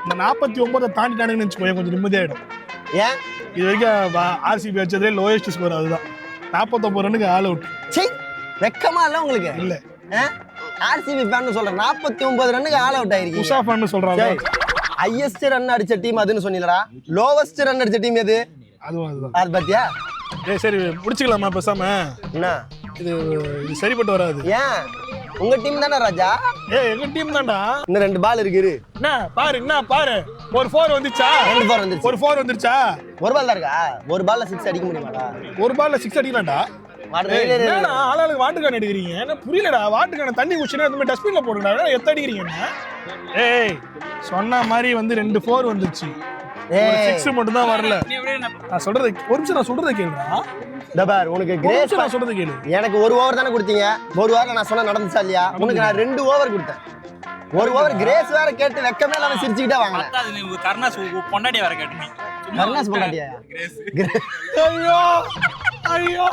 இந்த 49 தாண்டிட்டானுங்கன்னு வச்சுக்கோங்க கொஞ்சம் நிம்மதியாயிடும். ஏன் இது வரைக்கும் ஆர்சிபி வச்சதே லோயஸ்ட் ஸ்கோர் அதுதான். 49 ரன்னுக்கு ஆல் அவுட். சீ வெக்கமா இல்ல உங்களுக்கு? இல்ல ஆர்சிபி ஃபேன் சொல்றேன் 49 ரன்னுக்கு ஆல் அவுட் ஆயிருக்கீங்க. உஷா ஃபேன் சொல்றாங்க. ஹையஸ்ட் ரன் அடிச்ச டீம் அதுன்னு சொன்னீங்களா? லோவஸ்ட் ரன் அடிச்ச டீம் எது? அதுதான். அது பாத்தியா? சரி முடிச்சுக்கலாமா பேசாம? என்ன இது சரிப்பட்டு வராது. ஏன் உங்க டீம் தானே ராஜா? எங்க டீம் தான்டா. இன்னும் 2 பால் இருக்கு. என்ன பாரு ஒரு 4 வந்துச்சா? 2 4 வந்துருச்சு. ஒரு 4 வந்துருச்சா? ஒரு பால் தான் இருக்கா? ஒரு பால்ல 6 அடிக்க முடியுமாடா? ஒரு பால்ல 6 அடிக்கலாம்டா. ஆளாளுக்கு வாட்டுக்கான எடுக்கிறீங்க. என்ன புரியலடா. வாட்டுக்கான தண்ணி குடிச்சுனா இந்த மாதிரி டஸ்ட்பின்ல போடுடா. எத்த அடிக்கிறீங்க என்ன? ஏய் சொன்ன மாதிரி வந்து 2 4 வந்துச்சு. 6 மட்டும் தான் வரல. நான் சொல்றது ஒரு நிமிஷம், நான் சொல்றதை கேளுடா. டபார் உனக்கு கிரேஸ் நான் சொல்றது கேளு. எனக்கு ஒரு ஓவர் தானே கொடுத்தீங்க. ஒரு ஓவர்ல நான் சொன்ன நடந்துச்சா இல்லையா? உனக்கு நான் 2 ஓவர் கொடுத்தேன். ஒரு ஓவர் கிரேஸ் வேற கேட்டு வெக்கமே இல்லாம சிரிச்சுக்கிட்டே வாங்க. கர்ணாஸ் பொண்டாட்டி வேற கேட்டு. கர்ணாஸ் பொண்டாட்டியா? கிரேஸ். ஐயோ